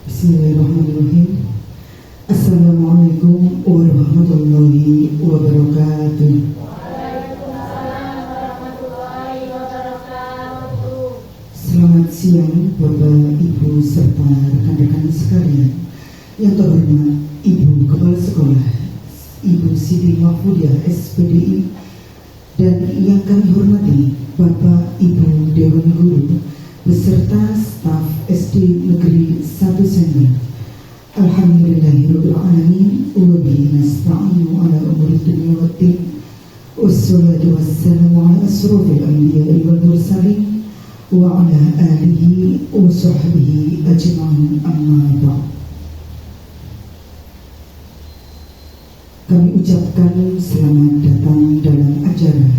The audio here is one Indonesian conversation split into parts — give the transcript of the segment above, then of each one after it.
Bismillahirrahmanirrahim. Assalamualaikum warahmatullahi wabarakatuh. Waalaikumsalam warahmatullahi wabarakatuh. Selamat siang Bapak, Ibu, serta rekan-rekan sekalian. Yang terhormat Ibu Kepala Sekolah, Ibu Siti Mahfudiah SPDI, dan yang kami hormati Bapak Ibu Dewan Guru beserta staf SD Negeri 1 Sengger. Alhamdulillahirabbil alamin wa bihi nasta'inu ala umuri dunya waddin. Wassalatu wassalamu ala asrofil anbiya'i wal mursalin wa ala alihi wa sahbihi ajma'in, amma ba'd. Kami ucapkan selamat datang dalam acara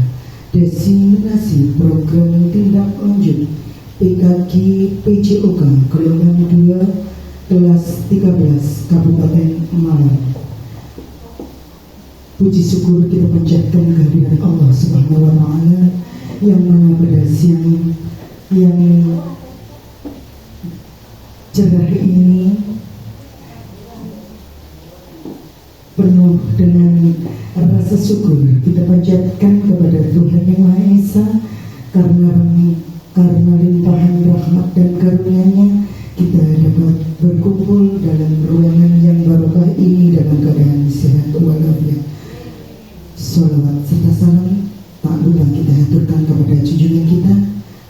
Diseminasi Program Tindak Lanjut PKG PJOK Gelombang 2 kelas 13 Kabupaten Malang. Puji syukur kita panjatkan kehadiran Allah Subhanahu wa Ta'ala yang mana pada siang yang cerah ini penuh dengan rasa syukur kita panjatkan kepada Tuhan Yang Maha Esa karena limpahan rahmat dan karunia-Nya kita dapat berkumpul dalam ruangan yang barokah ini dalam keadaan sehat walafiat. Sholawat serta salam tak lupa kita haturkan kepada junjungan kita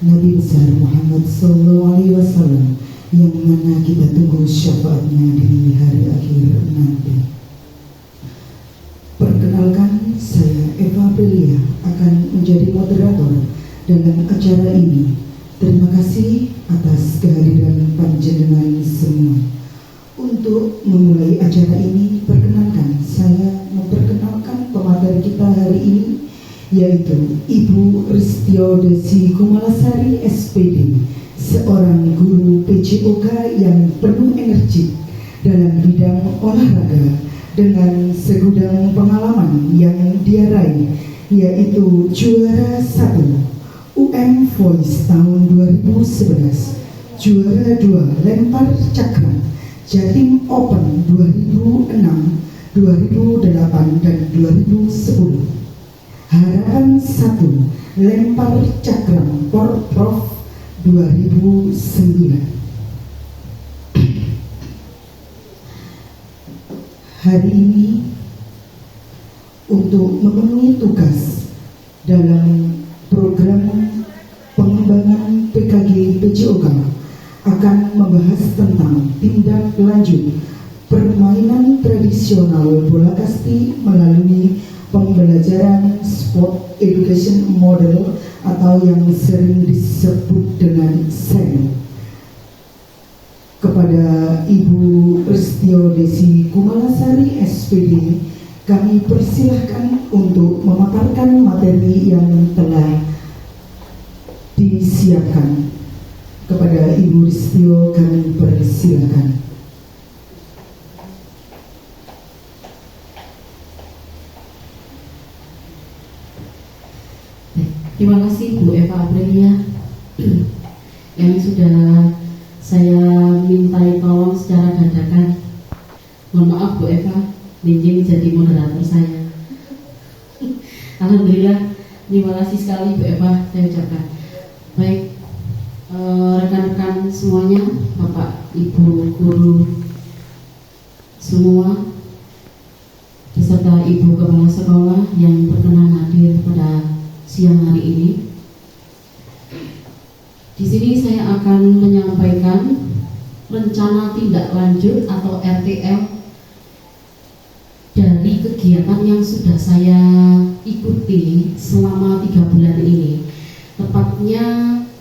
Nabi besar Muhammad SAW yang mana kita tunggu syafaatnya di hari akhir nanti. Perkenalkan, saya Eva Aprilia akan menjadi moderator dalam acara ini. Terima kasih atas kehadiran panjenengan semua. Untuk memulai acara ini, perkenalkan saya memperkenalkan pemateri kita hari ini, yaitu Ibu Ristio Desi Kumalasari SPD, seorang guru PJOK yang penuh energi dalam bidang olahraga dengan segudang pengalaman yang dia raih, yaitu juara 1 UM Voice tahun 2011, juara 2 lempar cakram Jatim Open 2006, 2008 dan 2010, harapan 1 lempar cakram Porprov 2009. Hari ini untuk memenuhi tugas dalam program pengembangan PKG PJOK akan membahas tentang tindak lanjut permainan tradisional bola kasti melalui pembelajaran Sport Education Model atau yang sering disebut dengan SEM. Kepada Ibu Ristio Desi Kumalasari SPD, kami persilahkan untuk memaparkan materi yang telah disiapkan. Kepada Ibu Ristio kami persilahkan. Terima kasih Bu Eva Aprilia yang sudah saya mintai tolong secara dadakan. Mohon maaf Bu Eva, izin jadi moderator saya. Alhamdulillah, terima kasih sekali Bu Eva saya ucapkan. Baik, rekan-rekan semuanya, Bapak Ibu guru semua, beserta Ibu Kepala Sekolah yang berkenan hadir pada siang hari ini. Di sini saya akan menyampaikan rencana tindak lanjut atau RTL dari kegiatan yang sudah saya ikuti selama 3 bulan ini. Tepatnya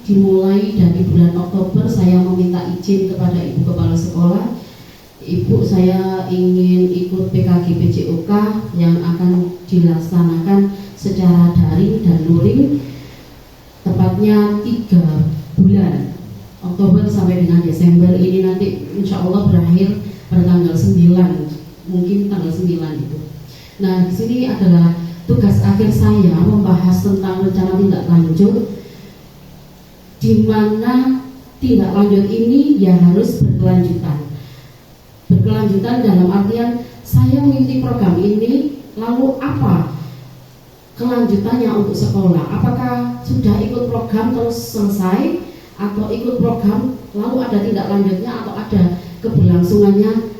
dimulai dari bulan Oktober saya meminta izin kepada Ibu Kepala Sekolah. Ibu, saya ingin ikut PKG PJOK yang akan dilaksanakan secara daring dan luring, tepatnya 3 bulan Oktober sampai dengan Desember ini. Nanti insya Allah berakhir pada tanggal 9, mungkin tanggal 9 itu. Nah, di sini adalah tugas akhir saya membahas tentang rencana tindak lanjut, di mana tindak lanjut ini ya harus berkelanjutan. kelanjutan dalam artian saya mengikuti program ini, lalu apa kelanjutannya untuk sekolah? Apakah sudah ikut program terus selesai, atau ikut program lalu ada tindak lanjutnya, atau ada keberlangsungannya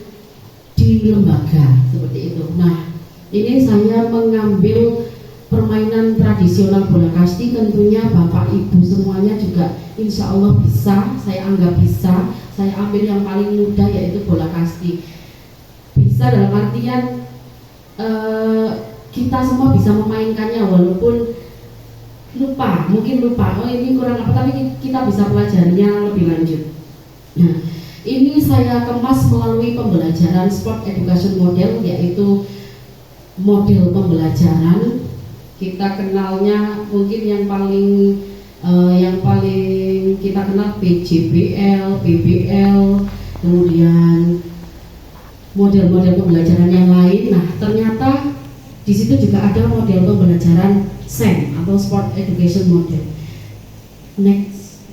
di lembaga seperti itu. Nah, ini saya mengambil permainan tradisional bola kasti, tentunya Bapak Ibu semuanya juga insya Allah bisa, saya anggap bisa. Saya ambil yang paling mudah yaitu bola kasti. Bisa dalam artian kita semua bisa memainkannya walaupun mungkin lupa, oh ini kurang apa, tapi kita bisa pelajarinya lebih lanjut. Nah, ini saya kemas melalui pembelajaran sport education model, yaitu model pembelajaran. Kita kenalnya mungkin yang paling kita kenal PJBL, BBL, kemudian model-model pembelajaran yang lain. Nah, ternyata di situ juga ada model pembelajaran SEM atau Sport Education Model. Next.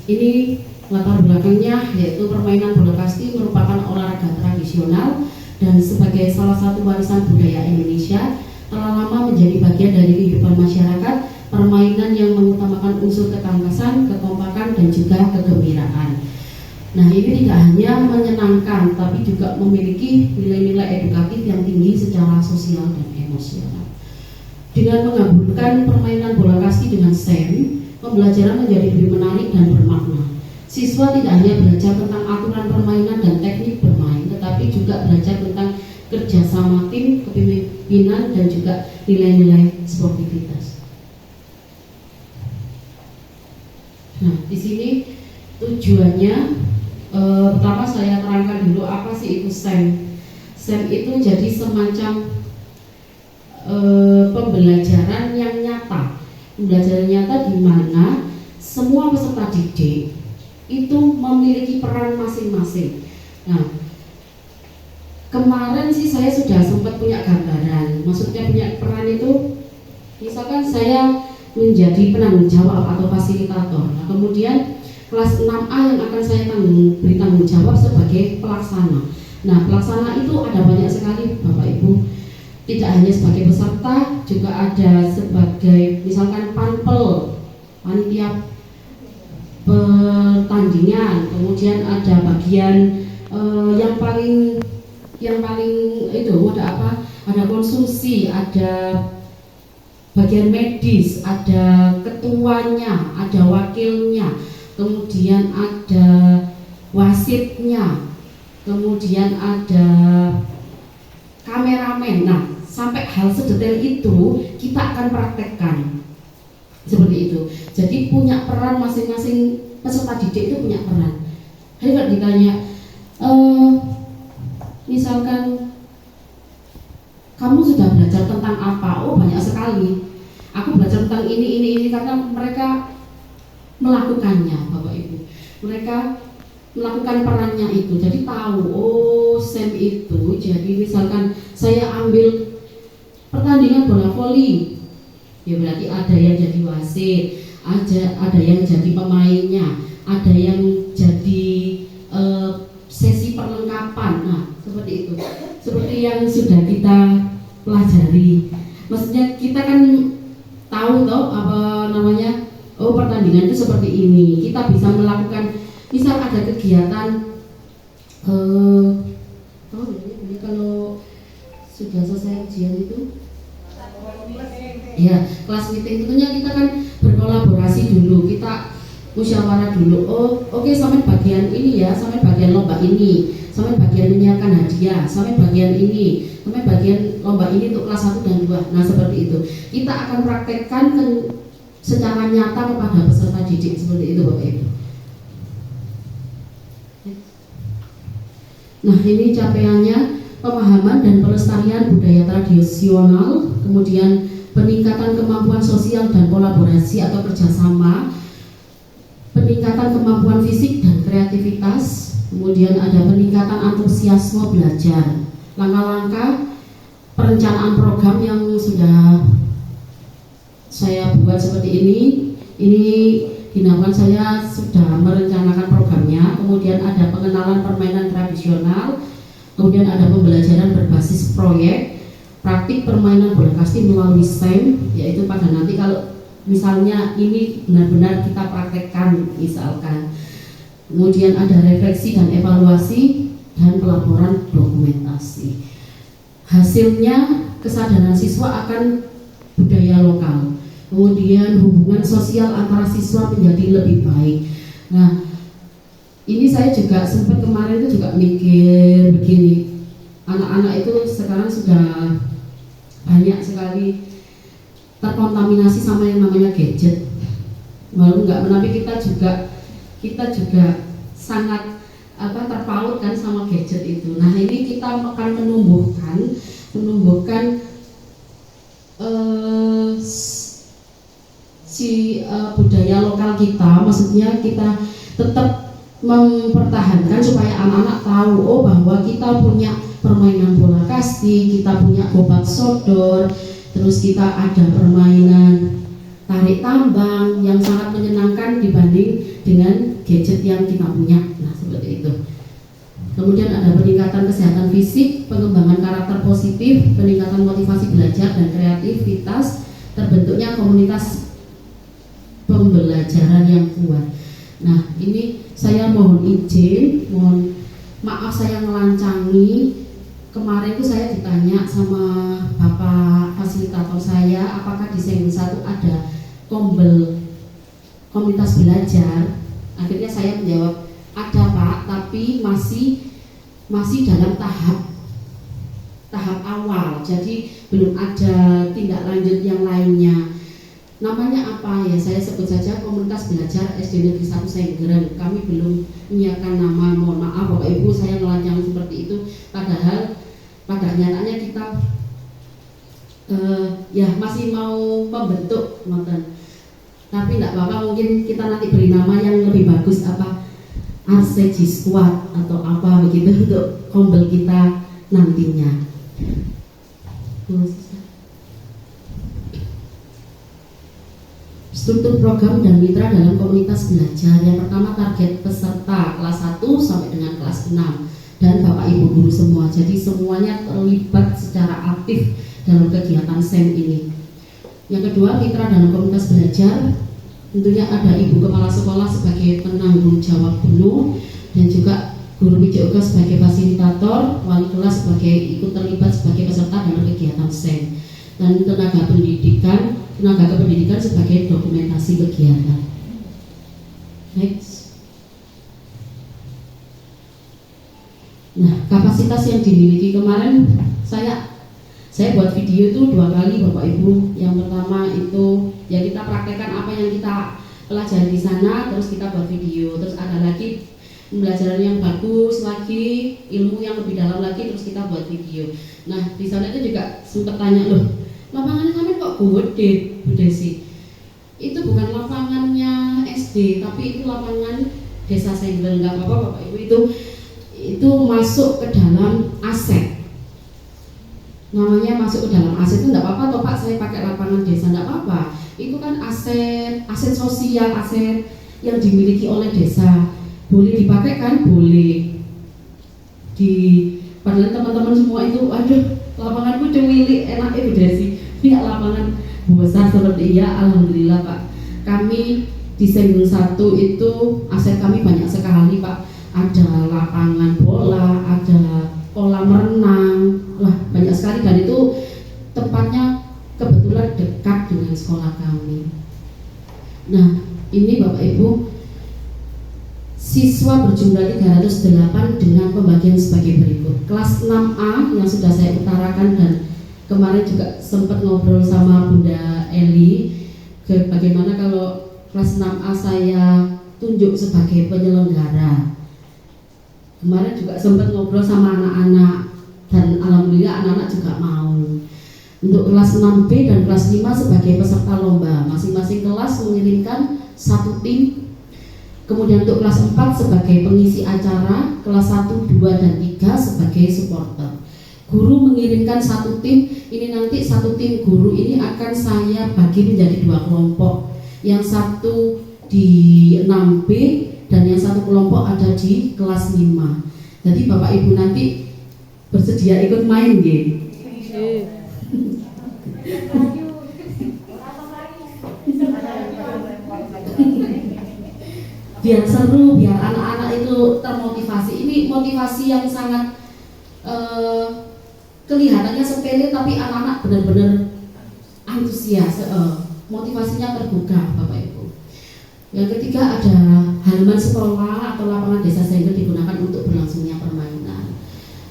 Ini latar belakangnya yaitu permainan bola kasti merupakan olahraga tradisional dan sebagai salah satu warisan budaya Indonesia telah lama menjadi bagian dari kehidupan masyarakat. Permainan yang mengutamakan unsur ketangkasan, kekompakan, dan juga kegembiraan. Nah, ini tidak hanya menyenangkan, tapi juga memiliki nilai-nilai edukatif yang tinggi secara sosial dan emosional. Dengan menggabungkan permainan bola kasti dengan SEM, pembelajaran menjadi lebih menarik dan bermakna. Siswa tidak hanya belajar tentang aturan permainan dan teknik bermain, tetapi juga belajar tentang kerjasama tim, kepemimpinan, dan juga nilai-nilai sportivitas. Nah, di sini tujuannya pertama saya terangkan dulu apa sih itu SEM. SEM itu jadi semacam pembelajaran yang nyata. Pembelajaran nyata di mana semua peserta didik itu memiliki peran masing-masing. Nah, kemarin sih saya sudah sempat punya gambaran. Maksudnya punya peran itu, misalkan saya menjadi penanggung jawab atau fasilitator. Nah, kemudian kelas 6A yang akan saya beri tanggung jawab sebagai pelaksana. Nah, pelaksana itu ada banyak sekali Bapak Ibu. Tidak hanya sebagai peserta, juga ada sebagai misalkan panpel, panitia pertandingan. Kemudian ada bagian yang paling itu ada apa? Ada konsumsi, ada bagian medis, ada ketuanya, ada wakilnya, kemudian ada wasitnya, kemudian ada kameramen. Nah, sampai hal sedetail itu kita akan praktekkan seperti itu. Jadi punya peran masing-masing peserta didik itu punya peran. Jadi kalau ditanya, misalkan kamu sudah belajar tentang apa? Oh, banyak sekali. Aku belajar tentang ini karena mereka melakukannya, Bapak Ibu. Mereka melakukan perannya itu. Jadi tahu, oh SEM itu. Jadi misalkan saya ambil pertandingan bola voli, ya berarti ada yang jadi wasit, ada yang jadi pemainnya, ada yang jadi sesi perlengkapan. Nah, seperti itu. Seperti yang sudah kita pelajari. Maksudnya kita kan tahu toh apa namanya, oh pertandingan itu seperti ini. Kita bisa melakukan, misal ada kegiatan ini kalau sudah selesai ujian itu ya kelas meeting, tentunya kita kan berkolaborasi dulu, kita musyawarah dulu. Oh oke, sampai bagian ini ya, sampai bagian lomba ini, sampai bagian menyiapkan hadiah, sampai bagian ini, sampai bagian lomba ini untuk kelas 1 dan 2. Nah, seperti itu. Kita akan praktekkan secara nyata kepada peserta didik seperti itu, Bapak Ibu. Nah, ini capaiannya: pemahaman dan pelestarian budaya tradisional, kemudian peningkatan kemampuan sosial dan kolaborasi atau kerjasama, peningkatan kemampuan fisik dan kreativitas, kemudian ada peningkatan antusiasme belajar. Langkah-langkah perencanaan program yang sudah saya buat seperti ini di Nawan saya sudah merencanakan programnya. Kemudian ada pengenalan permainan tradisional, kemudian ada pembelajaran berbasis proyek, praktik permainan bola kasti melalui STEM, yaitu pada nanti kalau misalnya ini benar-benar kita praktekkan misalkan. Kemudian ada refleksi dan evaluasi dan pelaporan dokumentasi. Hasilnya kesadaran siswa akan budaya lokal. Kemudian hubungan sosial antara siswa menjadi lebih baik. Nah, ini saya juga sempat kemarin itu juga mikir begini. Anak-anak itu sekarang sudah banyak sekali terkontaminasi sama yang namanya gadget. Malu nggak, tapi kita juga sangat terpaut kan sama gadget itu. Nah, ini kita akan menumbuhkan budaya lokal kita. Maksudnya kita tetap mempertahankan supaya anak-anak tahu bahwa kita punya permainan bola kasti, kita punya gobak sodor, terus kita ada permainan tarik tambang yang sangat menyenangkan dibanding dengan gadget yang kita punya. Nah, seperti itu. Kemudian ada peningkatan kesehatan fisik, pengembangan karakter positif, peningkatan motivasi belajar dan kreativitas, terbentuknya komunitas pembelajaran yang kuat. Nah, ini saya mohon izin, mohon maaf saya melancangi. Kemarin itu saya ditanya sama Bapak fasilitator saya, apakah di segmen 1 ada komunitas belajar. Akhirnya saya menjawab, ada Pak, tapi masih dalam tahap awal, jadi belum ada tindak lanjut yang lainnya. Namanya apa ya, saya sebut saja komunitas belajar SD Negeri 1 Senggeran. Kami belum menyiapkan nama, mohon maaf Bapak Ibu saya melancang seperti itu, padahal pada nyatanya kita masih mau membentuk nonton. Tapi tidak apa-apa, mungkin kita nanti beri nama yang lebih bagus, apa RCG Squad atau apa begitu untuk kombel kita nantinya. Struktur program dan mitra dalam komunitas belajar. Yang pertama, target peserta kelas 1 sampai dengan kelas 6 dan Bapak Ibu guru semua. Jadi semuanya terlibat secara aktif dalam kegiatan SEM ini. Yang kedua, mitra dalam komunitas belajar. Tentunya ada Ibu Kepala Sekolah sebagai penanggung jawab penuh, dan juga guru PJOK sebagai fasilitator, wali kelas sebagai ikut terlibat sebagai peserta dalam kegiatan SEM, dan tenaga kependidikan sebagai dokumentasi kegiatan. Next. Nah, kapasitas yang dimiliki kemarin saya buat video itu 2 kali Bapak Ibu. Yang pertama itu ya kita praktekkan apa yang kita pelajari di sana, terus kita buat video. Terus ada lagi pembelajaran yang bagus lagi, ilmu yang lebih dalam lagi, terus kita buat video. Nah, di sana itu juga sempat tanya, loh, lapangannya sampai kok gede, Bu Desi? Itu bukan lapangannya SD, tapi itu lapangan Desa Senggeran. Enggak apa-apa Bapak Ibu, itu masuk ke dalam aset. Namanya masuk ke dalam aset itu enggak apa-apa toh Pak, saya pakai lapangan desa, enggak apa-apa. Itu kan aset sosial, aset yang dimiliki oleh desa. Boleh dipakai kan? Boleh. Padahal teman-teman semua itu, aduh, lapanganku cuwilik, enak Bu Desi. Ini lapangan besar seperti ya, alhamdulillah Pak. Kami di segmen 1 itu aset kami banyak sekali Pak. Ada lapangan bola, ada kolam renang, wah banyak sekali, dan itu tempatnya kebetulan dekat dengan sekolah kami. Nah, ini Bapak Ibu, siswa berjumlah 308 dengan pembagian sebagai berikut. Kelas 6A yang sudah saya utarakan, dan kemarin juga sempat ngobrol sama Bunda Eli bagaimana kalau kelas 6A saya tunjuk sebagai penyelenggara. Kemarin juga sempat ngobrol sama anak-anak, dan alhamdulillah anak-anak juga mau. Untuk kelas 6B dan kelas 5 sebagai peserta lomba, masing-masing kelas mengirimkan 1 tim. Kemudian untuk kelas 4 sebagai pengisi acara, kelas 1, 2, dan 3 sebagai supporter. Guru mengirimkan 1 tim, ini nanti 1 tim guru ini akan saya bagi menjadi 2 kelompok. Yang satu di 6B dan yang satu kelompok ada di kelas 5. Jadi Bapak Ibu nanti bersedia ikut main nggih? Biar seru, biar anak-anak itu termotivasi. Ini motivasi yang sangat kelihatannya sepele, tapi anak-anak benar-benar antusias, motivasinya tergugah, Bapak Ibu. Yang ketiga ada halaman sekolah atau lapangan desa sehingga digunakan untuk berlangsungnya permainan.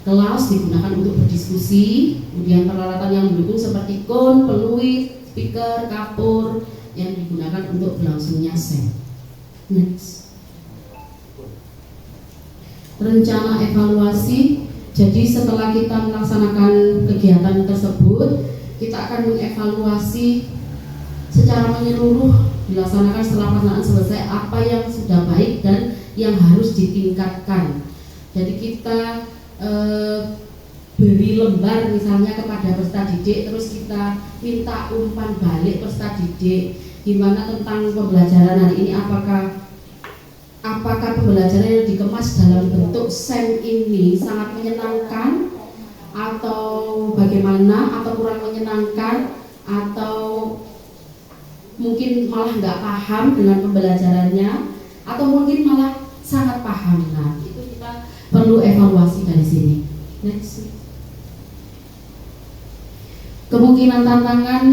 Kelas digunakan untuk berdiskusi, kemudian peralatan yang mendukung seperti kon, peluit, speaker, kapur yang digunakan untuk berlangsungnya set. Next. Rencana evaluasi. Jadi setelah kita melaksanakan kegiatan tersebut, kita akan mengevaluasi secara menyeluruh dilaksanakan setelah pelaksanaan selesai apa yang sudah baik dan yang harus ditingkatkan. Jadi kita beri lembar misalnya kepada peserta didik, terus kita minta umpan balik peserta didik gimana tentang pembelajaran hari ini, apakah pembelajaran yang dikemas dalam bentuk SEM ini sangat menyenangkan atau bagaimana, atau kurang menyenangkan, atau mungkin malah nggak paham dengan pembelajarannya, atau mungkin malah sangat paham. Nah, itu kita perlu evaluasi dari sini. Next. Kemungkinan tantangan,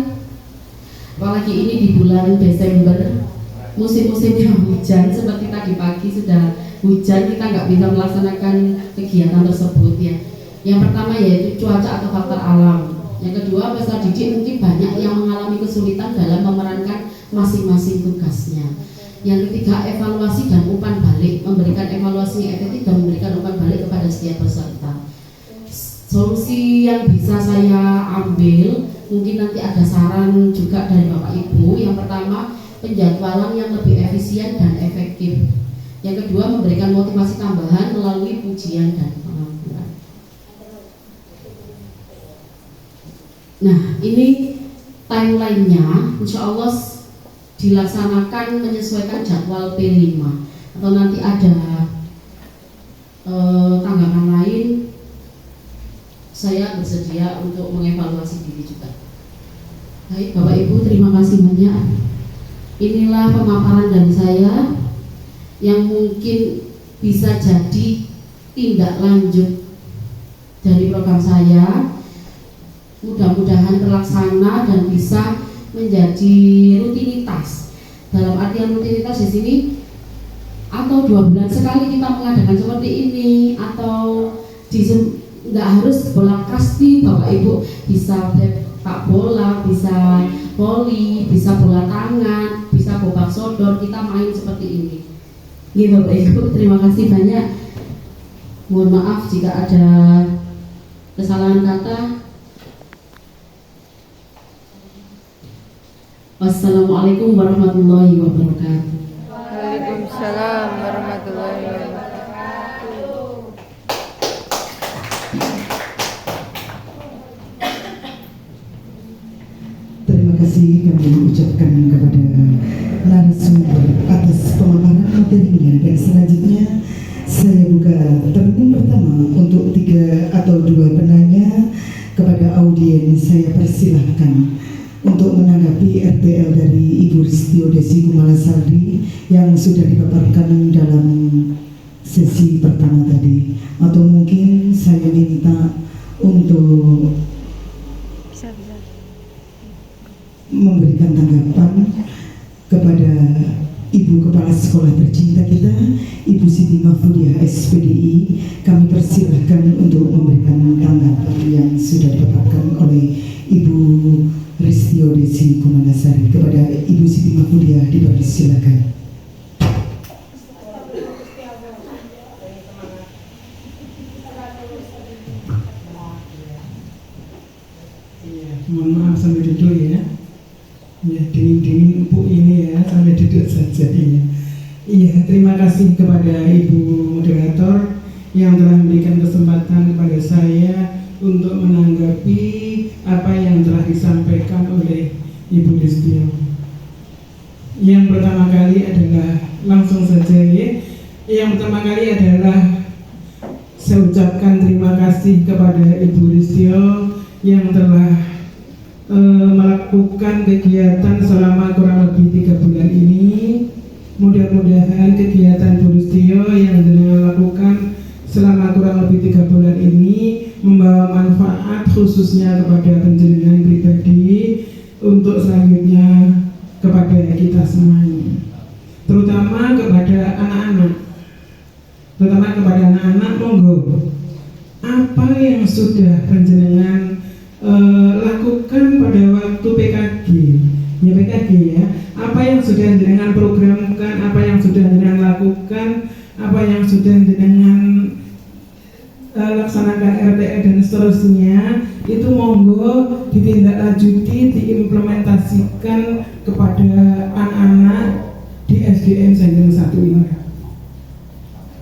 apalagi ini di bulan Desember, musim-musimnya hujan, seperti tadi pagi sudah hujan, kita nggak bisa melaksanakan kegiatan tersebut ya. Yang pertama yaitu cuaca atau faktor alam. Yang kedua, peserta didik mungkin banyak yang mengalami kesulitan dalam memerankan masing-masing tugasnya. Yang ketiga, evaluasi dan umpan balik, memberikan evaluasi yang efektif dan memberikan umpan balik kepada setiap peserta. Solusi yang bisa saya ambil, mungkin nanti ada saran juga dari Bapak Ibu. Yang pertama, penjadwalan yang lebih efisien dan efektif. Yang kedua, memberikan motivasi tambahan melalui pujian dan pengakuan. Nah, ini timelinenya, insya Allah dilaksanakan menyesuaikan jadwal P5. Atau nanti ada tanggapan lain, saya bersedia untuk mengevaluasi diri juga. Baik, Bapak Ibu, terima kasih banyak. Inilah pemaparan dari saya yang mungkin bisa jadi tindak lanjut dari program saya. Mudah-mudahan terlaksana dan bisa menjadi rutinitas. Dalam artian rutinitas di sini, atau 2 bulan sekali kita mengadakan seperti ini, atau nggak harus bola kasti, Bapak Ibu bisa sepak bola, bisa voli, bisa bola tangan, bisa bobak sodor, kita main seperti ini. Gitu Bapak Ibu, terima kasih banyak. Mohon maaf jika ada kesalahan kata. Wassalamualaikum warahmatullahi wabarakatuh. Waalaikumsalam warahmatullahi wabarakatuh. Terima kasih kami ucapkan kepada narasumber atas pemaparan materinya, dan selanjutnya saya buka terhitung pertama untuk 3 atau 2 penanya. Kepada audiens saya persilahkan untuk menanggapi RTL dari Ibu Ristio Desi Kumalasari yang sudah dipaparkan dalam sesi pertama tadi, atau mungkin saya minta untuk memberikan tanggapan kepada Ibu Kepala Sekolah tercinta kita, Ibu Siti Mahfudiah SPDI. Kami persilahkan untuk memberikan tanggapan yang sudah dipaparkan oleh Ibu Ristio Desi Kumalasari. Kepada Ibu Siti Mahfudiah dipersilakan. Mohon maaf sampai duduk ya. Ya, dingin-dingin empuk ini ya, sampai duduk saja ya. Iya, terima kasih kepada Ibu Moderator yang telah memberikan kesempatan kepada saya untuk menanggapi apa yang telah disampaikan oleh Ibu Ristio. Yang pertama kali adalah langsung saja ya. Yang pertama kali adalah saya ucapkan terima kasih kepada Ibu Listio yang telah melakukan kegiatan selama kurang lebih 3 bulan ini. Mudah-mudahan kegiatan Bu Listio yang jenengan lakukan selama kurang lebih 3 bulan ini membawa manfaat khususnya kepada panjenengan pribadi untuk selanjutnya kepada kita semuanya, terutama kepada anak-anak. Monggo, apa yang sudah panjenengan lakukan pada waktu PKG ya, apa yang sudah jenengan programkan, apa yang sudah jenengan lakukan, apa yang sudah jenengan laksanakan RTE dan seterusnya, itu monggo ditindaklanjuti, diimplementasikan kepada anak-anak di SDN Sanjung 1 ini.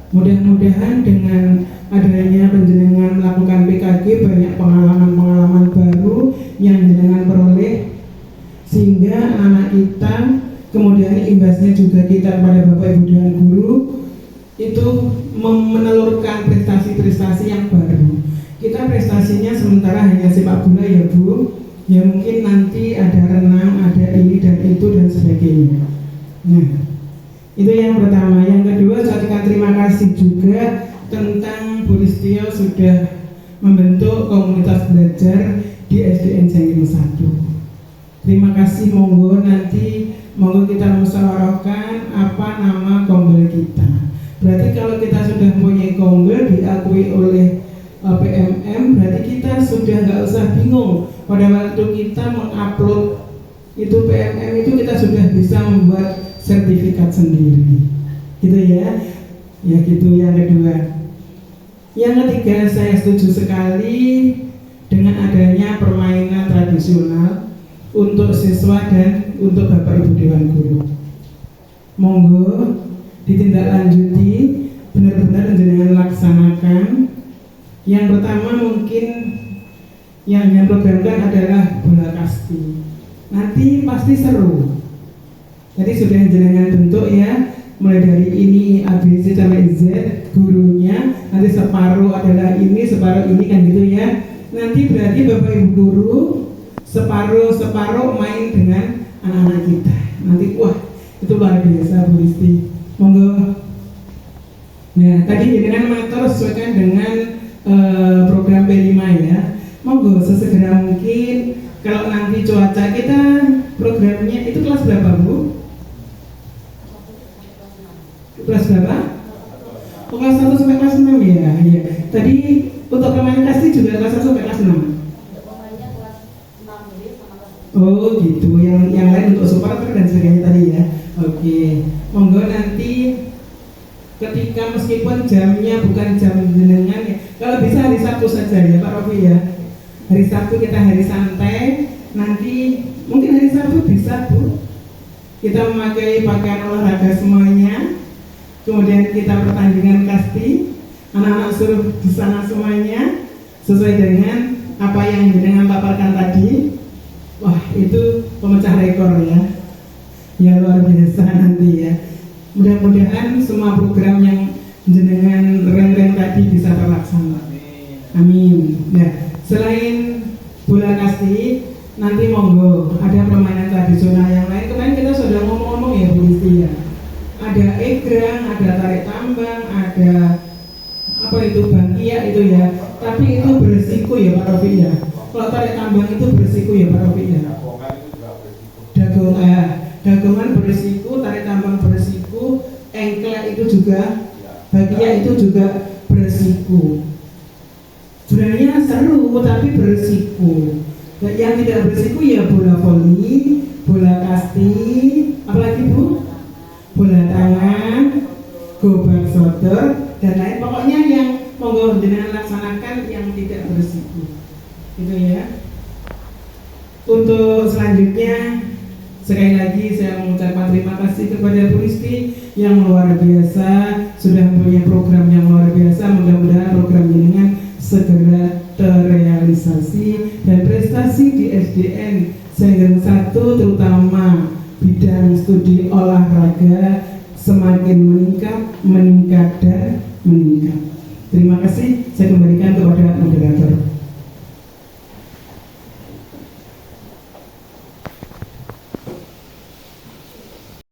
Mudah-mudahan dengan adanya panjenengan melakukan PKG banyak pengalaman-pengalaman baru yang jenengan peroleh, sehingga anak kita kemudian imbasnya juga kita kepada Bapak Ibu dan guru itu menelurkan prestasi-prestasi yang baru. Kita prestasinya sementara hanya sepak bola ya Bu, ya mungkin nanti ada renang, ada ini dan itu dan sebagainya. Nah, itu yang pertama. Yang kedua, saya ucapkan terima kasih juga tentang Bu Listio sudah membentuk komunitas belajar di SDN Sanjung 1. Terima kasih, monggo kita musyawarahkan apa nama kombel kita. Berarti kalau kita sudah mempunyai kombel diakui oleh PMM, berarti kita sudah nggak usah bingung pada waktu kita mengupload itu PMM itu kita sudah bisa membuat sertifikat sendiri, gitu ya. Ya gitu. Yang kedua, yang ketiga, saya setuju sekali dengan adanya permainan tradisional untuk siswa dan untuk Bapak Ibu Dewan Guru. Monggo ditindaklanjuti, benar-benar jenengan laksanakan. Yang pertama mungkin yang programkan adalah bola kasti. Nanti pasti seru. Jadi sudah jenengan bentuk ya, mulai dari ini A B C sampai Z, gurunya nanti separuh adalah ini, separuh ini kan gitu ya. Nanti berarti Bapak Ibu guru separuh main dengan anak-anak kita. Nanti wah, itu luar biasa Bu Listi. Monggo. Nah, tadi jenengan mengatur sesuaikan dengan program P5 ya. Monggo sesegera mungkin, kalau nanti cuaca kita programnya itu kelas berapa Bu? Kelas berapa? Kelas 1 sampai kelas 6 ya. Iya. Tadi untuk pemain kasti juga kelas 1 sampai kelas 6. Oh gitu. Yang lain untuk supporter dan sebagainya tadi ya. Oke. Monggo nanti ketika meskipun jamnya bukan jam jenengan ya, kalau bisa hari Sabtu saja ya Pak Rofi ya. Hari Sabtu kita hari santai. Nanti mungkin hari Sabtu bisa Bu, kita memakai pakaian olahraga semuanya. Kemudian kita pertandingan kasti, anak-anak suruh di sana semuanya sesuai dengan apa yang jenengan paparkan tadi. Wah, itu pemecah rekor ya. Ya luar biasa nanti ya. Mudah-mudahan semua program yang jenengan rem-rem tadi bisa terlaksana. Amin. Nah, selain bola kasti, nanti monggo ada permainan tradisional yang lain. Kemarin kita sudah ngomong-ngomong ya Bu Listi ya. Ada egrang, ada tarik tambang, ada apa itu bangkia itu ya. Tapi itu beresiko ya Pak Rofi ya. Kalau tarik tambang itu beresiko ya Pak Rofi ya. Dagongan beresiko, tarik tambang beresiko, engklek itu juga, bangkia itu juga beresiko. Sebenarnya seru tapi beresiko. Yang tidak beresiko ya bola voli, bola kasti, apalagi Bu? Bola tangan, gobang sodor, dan lain. Pokoknya yang monggo jenengan laksanakan yang tidak beresiko. Gitu ya. Untuk selanjutnya, sekali lagi saya mengucapkan terima kasih kepada Bu Listi yang luar biasa sudah mempunyai program yang luar biasa. Mudah-mudahan program jenengan segera terrealisasi dan prestasi di SDN Sanjung 1 terutama bidang studi olahraga semakin meningkat, dan meningkat. Terima kasih, saya kembalikan kepada moderator.